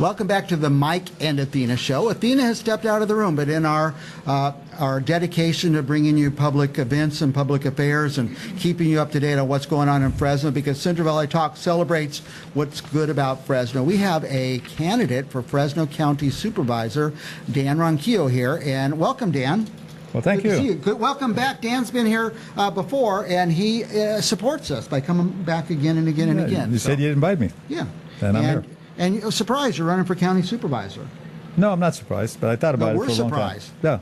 Welcome back to the Mike and Athena show. Athena has stepped out of the room, but in our dedication to bringing you public events and public affairs and keeping you up to date on what's going on in Fresno, because Central Valley Talk celebrates what's good about Fresno. We have a candidate for Fresno County Supervisor, Dan Ronquillo, here, and welcome, Dan. Well, thank you. Good to see you. Good. Welcome back. Dan's been here before, and he supports us by coming back again and again and again. You said you'd invite me. Yeah. And I'm here. And you're surprised you're running for county supervisor. No, I'm not surprised, but I thought about it for a long time. We're surprised. Yeah.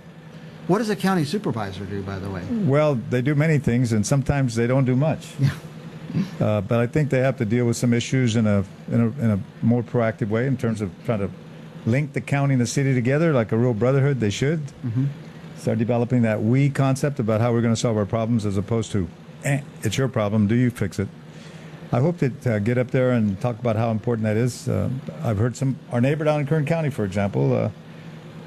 What does a county supervisor do, by the way? Well, they do many things, and sometimes they don't do much. Yeah. But I think they have to deal with some issues in a more proactive way in terms of trying to link the county and the city together like a real brotherhood. They should. Mm-hmm. Start developing that we concept about how we're going to solve our problems as opposed to, it's your problem, do you fix it? I hope to get up there and talk about how important that is. I've heard our neighbor down in Kern County, for example,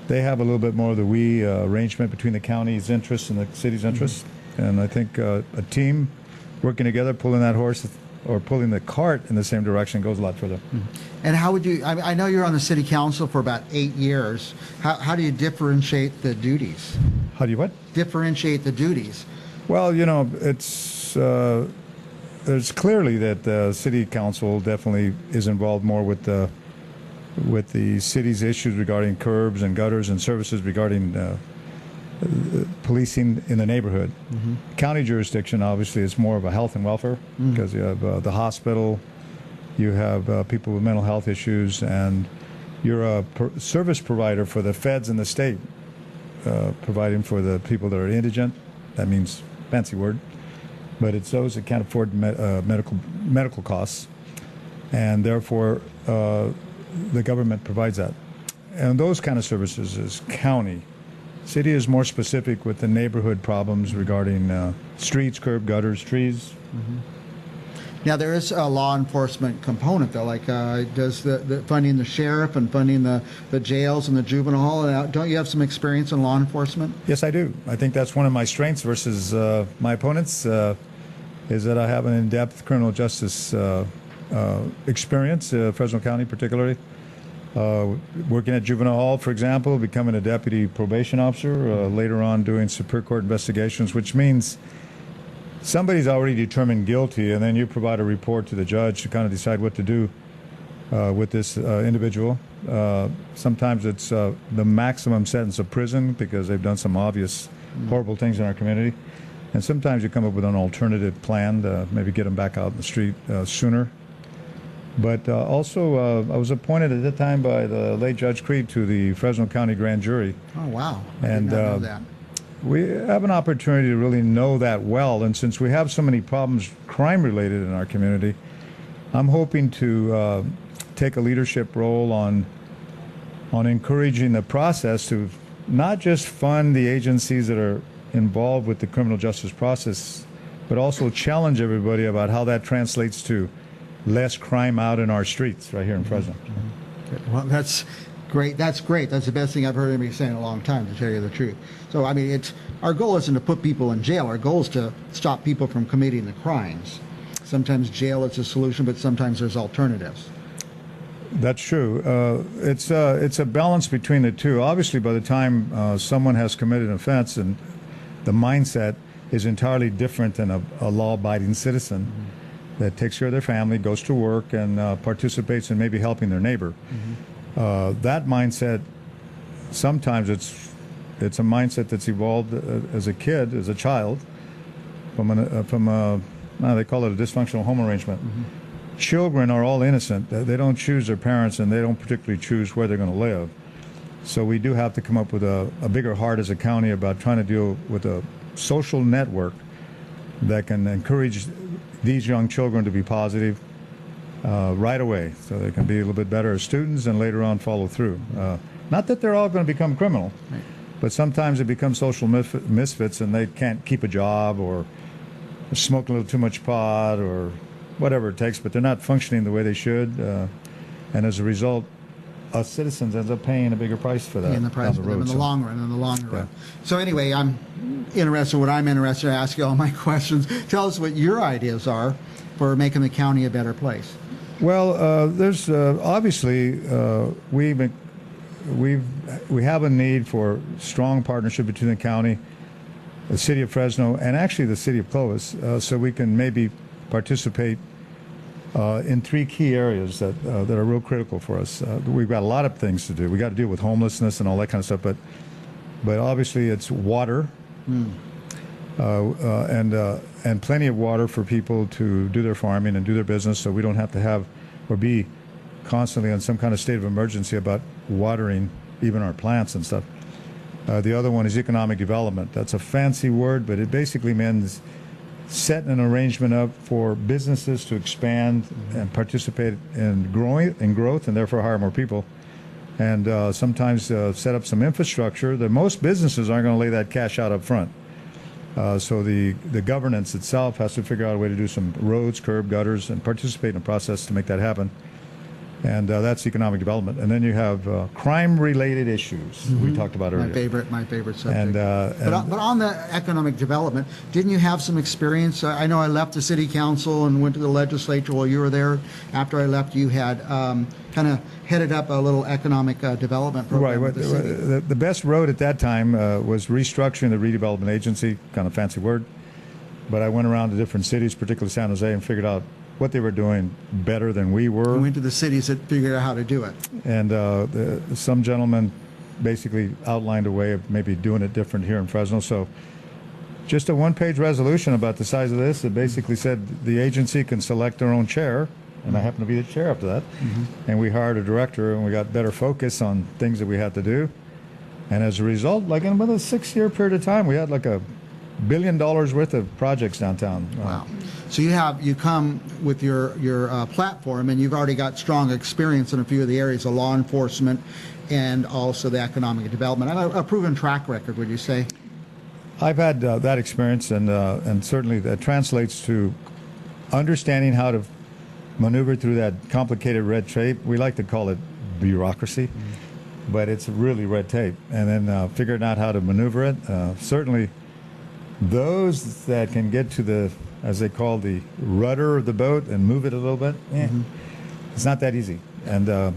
they have a little bit more of the we arrangement between the county's interests and the city's interests. Mm-hmm. And I think a team working together, pulling that horse or pulling the cart in the same direction goes a lot further. Mm-hmm. And how would you, I know you're on the city council for about 8 years. How do you differentiate the duties? How do you what? Differentiate the duties. Well, you know, there's clearly that the city council definitely is involved more with the city's issues regarding curbs and gutters and services regarding policing in the neighborhood. Mm-hmm. County jurisdiction, obviously, is more of a health and welfare because you have the hospital, you have people with mental health issues, and you're a service provider for the feds in the state, providing for the people that are indigent. That means fancy word. But it's those that can't afford medical costs, and therefore the government provides that. And those kind of services is county. City is more specific with the neighborhood problems regarding streets, curb, gutters, trees. Mm-hmm. Now there is a law enforcement component, though. Like does the funding the sheriff and funding the jails and the juvenile hall? Don't you have some experience in law enforcement? Yes, I do. I think that's one of my strengths versus my opponents. Is that I have an in-depth criminal justice experience, Fresno County particularly. Working at juvenile hall, for example, becoming a deputy probation officer, later on doing Superior Court investigations, which means somebody's already determined guilty, and then you provide a report to the judge to kind of decide what to do with this individual. Sometimes it's the maximum sentence of prison because they've done some obvious horrible things in our community. And sometimes you come up with an alternative plan to maybe get them back out in the street sooner. But also, I was appointed at that time by the late Judge Creed to the Fresno County Grand Jury. Oh, wow. I did not know that. We have an opportunity to really know that well. And since we have so many problems crime-related in our community, I'm hoping to take a leadership role on encouraging the process to not just fund the agencies that are involved with the criminal justice process, but also challenge everybody about how that translates to less crime out in our streets right here in Fresno. Mm-hmm. Well, that's great. That's great. That's the best thing I've heard anybody say in a long time, to tell you the truth. So, I mean, our goal isn't to put people in jail. Our goal is to stop people from committing the crimes. Sometimes jail is a solution, but sometimes there's alternatives. That's true. It's a balance between the two. Obviously, by the time someone has committed an offense, and the mindset is entirely different than a law-abiding citizen that takes care of their family, goes to work, and participates in maybe helping their neighbor. Mm-hmm. That mindset, sometimes it's a mindset that's evolved as a kid, as a child, from they call it a dysfunctional home arrangement. Mm-hmm. Children are all innocent. They don't choose their parents, and they don't particularly choose where they're going to live. So we do have to come up with a bigger heart as a county about trying to deal with a social network that can encourage these young children to be positive right away, so they can be a little bit better as students and later on follow through. Not that they're all going to become criminal, right, but sometimes they become social misfits and they can't keep a job or smoke a little too much pot or whatever it takes, but they're not functioning the way they should. And as a result, us citizens ends up paying a bigger price for that. Paying the price for them in the long run. So anyway, I'm interested to ask you all my questions. Tell us what your ideas are for making the county a better place. Well, there's obviously we have a need for strong partnership between the county, the city of Fresno, and actually the city of Clovis, so we can maybe participate in three key areas that are real critical for us. We've got a lot of things to do. We got to deal with homelessness and all that kind of stuff, but obviously it's water, and plenty of water for people to do their farming and do their business, so we don't have to have or be constantly in some kind of state of emergency about watering even our plants and stuff. The other one is economic development. That's a fancy word, but it basically means setting an arrangement up for businesses to expand and participate in growth, and therefore hire more people. And sometimes set up some infrastructure that most businesses aren't going to lay that cash out up front. So the governance itself has to figure out a way to do some roads, curb, gutters, and participate in the process to make that happen. And that's economic development. And then you have crime-related issues we talked about earlier. My favorite subject. And but on the economic development, didn't you have some experience? I know I left the city council and went to the legislature while you were there. After I left, you had kind of headed up a little economic development program. Right. With the city. The best road at that time was restructuring the redevelopment agency, kind of fancy word. But I went around to different cities, particularly San Jose, and figured out what they were doing better than we were. We went to the cities that figured out how to do it. And some gentleman basically outlined a way of maybe doing it different here in Fresno. So just a one-page resolution about the size of this that basically said the agency can select their own chair, and I happen to be the chair up to that. And we hired a director, and we got better focus on things that we had to do. And as a result, like in about a 6-year period of time, we had like $1 billion worth of projects downtown. Wow. So you come with your platform, and you've already got strong experience in a few of the areas of law enforcement and also the economic development. A proven track record, would you say? I've had that experience, and certainly that translates to understanding how to maneuver through that complicated red tape. We like to call it bureaucracy, but it's really red tape. And then figuring out how to maneuver it. Certainly those that can get to the, as they call, the rudder of the boat and move it a little bit, it's not that easy. And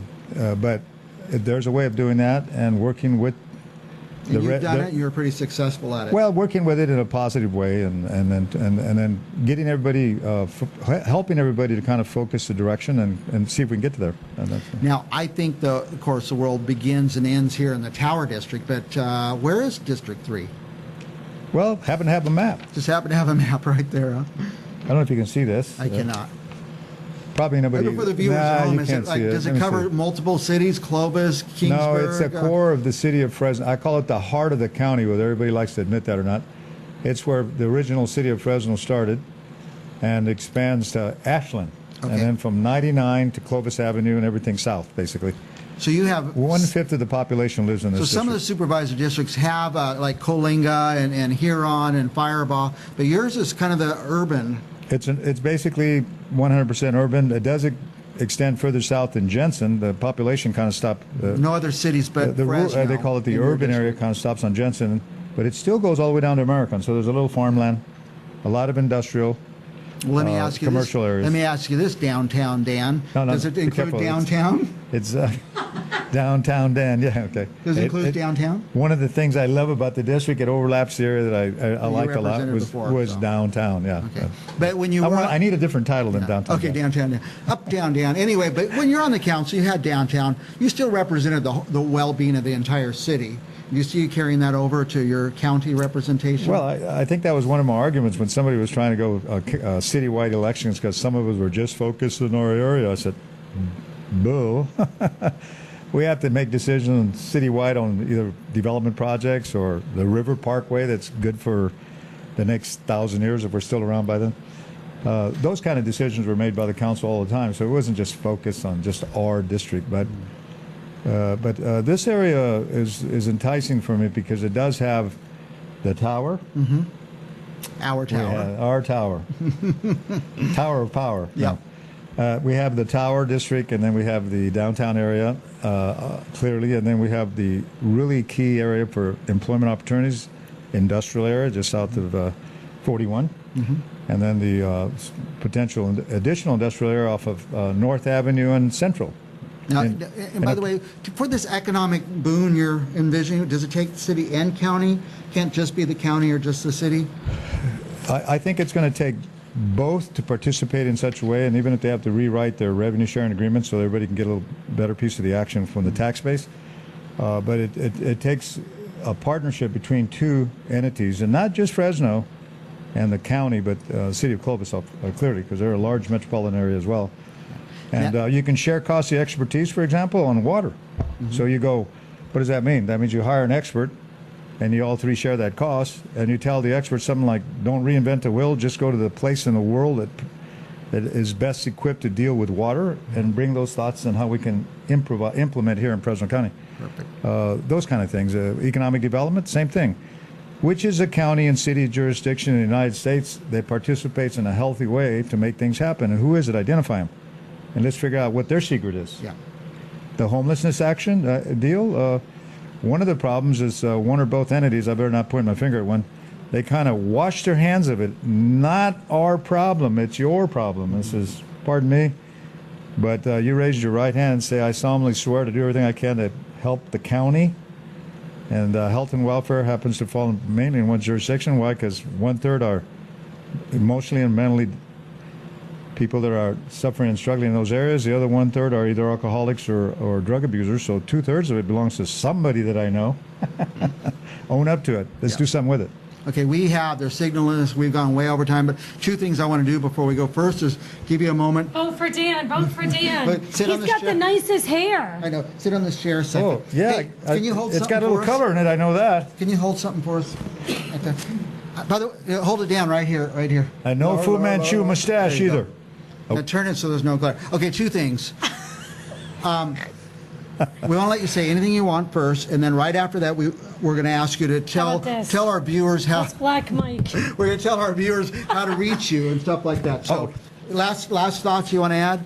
but there's a way of doing that, and working with and you've done it. You're pretty successful at it. Well, working with it in a positive way, and then getting everybody, helping everybody to kind of focus the direction and see if we can get to there. Now, I think of course, the world begins and ends here in the Tower District, but where is District 3? Well, happen to have a map. Just happen to have a map right there, huh? I don't know if you can see this. I cannot. Probably nobody. Maybe for the viewers at home, does it cover multiple cities, Clovis, Kingsburg? No, it's the core of the city of Fresno. I call it the heart of the county, whether everybody likes to admit that or not. It's where the original city of Fresno started and expands to Ashland. Okay. And then from 99 to Clovis Avenue and everything south, basically. So you have 1/5 of the population lives in this district. Some of the supervisor districts have like Coalinga and Huron and Firebaugh, but yours is kind of the urban. It's basically 100% urban. It does extend further south than Jensen. The population kind of stopped. No other cities but Fresno. They call it the urban area, kind of stops on Jensen, but it still goes all the way down to American. So there's a little farmland, a lot of industrial. Well, let me ask you commercial this. areas. Let me ask you this, downtown Dan. No, does it include downtown? It's downtown Dan. Yeah, okay. Does it include downtown? One of the things I love about the district, it overlaps the area that I liked a lot, was downtown. Yeah. Okay. But when you I need a different title than downtown. Okay, downtown. Yeah. Up, down. Anyway, but when you're on the council, you had downtown. You still represented the well-being of the entire city. Do you see you carrying that over to your county representation? Well, I think that was one of my arguments when somebody was trying to go citywide elections, because some of us were just focused in our area. I said, boo. We have to make decisions citywide on either development projects or the River Parkway that's good for the next 1,000 years if we're still around by then. Those kind of decisions were made by the council all the time, so it wasn't just focused on just our district, but this area is enticing for me because it does have the tower. Mm-hmm. Our tower. Our tower. Tower of power. Yeah. No. We have the Tower District, and then we have the downtown area, clearly, and then we have the really key area for employment opportunities, industrial area just south of 41. Mm-hmm. and then the potential additional industrial area off of North Avenue and Central. Now, and by the way, for this economic boon you're envisioning, does it take the city and county? Can't just be the county or just the city? I think it's going to take both to participate in such a way, and even if they have to rewrite their revenue sharing agreement so everybody can get a little better piece of the action from the tax base. But it takes a partnership between two entities, and not just Fresno and the county, but the city of Clovis clearly, because they're a large metropolitan area as well. And you can share costly expertise, for example, on water. So you go, what does that mean? That means you hire an expert, and you all three share that cost, and you tell the expert something like, don't reinvent the wheel, just go to the place in the world that is best equipped to deal with water, and bring those thoughts on how we can implement here in Fresno County. Perfect. Those kind of things. Economic development, same thing. Which is a county and city jurisdiction in the United States that participates in a healthy way to make things happen, and who is it? Identify them. And let's figure out what their secret is. Yeah. The homelessness action deal, one of the problems is one or both entities, I better not point my finger at one, they kind of wash their hands of it. Not our problem, it's your problem. This is, pardon me, but you raised your right hand and say, I solemnly swear to do everything I can to help the county. And health and welfare happens to fall mainly in one jurisdiction. Why? Because 1/3 are emotionally and mentally people that are suffering and struggling in those areas. The other 1/3 are either alcoholics or drug abusers. So 2/3 of it belongs to somebody that I know. Own up to it. Let's do something with it. Okay, they're signaling us, we've gone way over time, but two things I want to do before we go. First is give you a moment. Vote for Dan, vote for Dan. He's got the nicest hair. I know, sit on this chair a second. Oh, yeah. Hey, can you hold it's something got a little for us? color in it, I know that. Can you hold something for us? Right there. By the way, hold it down right here, right here. And no Fu Manchu mustache There you either. go. Now turn it so there's no glare. Okay, two things. We want to let you say anything you want first, and then right after that, we're going to ask you to How about this? tell our viewers how That's Black Mike. we're going to tell our viewers how to reach you and stuff like that. So, last thoughts you want to add,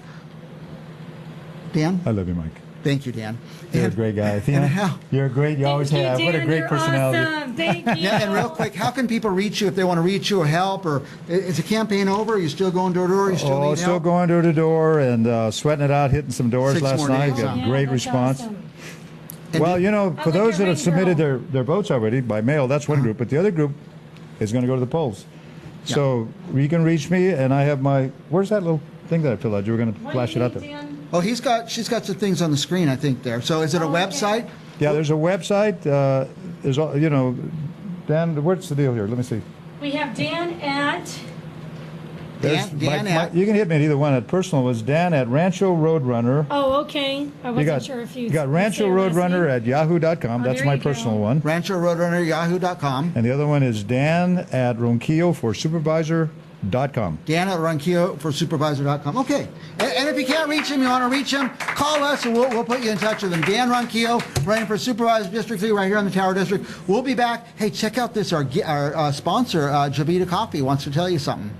Dan? I love you, Mike. Thank you, Dan. You're a great guy. Athena, you're great. You always Thank have. you, What a Dan, great you're personality. Awesome. Thank you. Yeah, and real quick, how can people reach you if they want to reach you or help? Or is the campaign over? Are you still going door to door? You still need Still help? going door to door and sweating it out, hitting some doors 6 last more night. days, Got huh? great that's response. awesome. And Well, do- you know, for like those your that have ring submitted girl. their votes already by mail, that's one group. But the other group is going to go to the polls. So you can reach me, and I have my. Where's that little thing that I filled out? You were going to What flash do it you out need, there. Dan? Oh, she's got some things on the screen, I think, there. So is it a Oh, okay. website? Yeah, there's a website. There's all, you know, Dan. What's the deal here? Let me see. We have Dan at. Dan You can hit me at either one. At personal was Dan at Rancho Roadrunner. Oh, okay. I You wasn't got, sure if you. you got Rancho Roadrunner at yahoo.com. Oh, That's there my you go. personal one. Rancho Roadrunner, yahoo.com. And the other one is Dan at Ronquillo for Supervisor.com. Dan at Ronquillo for Supervisor.com. Okay. And if you can't reach him, you want to reach him, call us and we'll put you in touch with him. Dan Ronquillo, running for Supervisor District 3 right here on the Tower District. We'll be back. Hey, check out this. Our sponsor, Javita Coffee, wants to tell you something.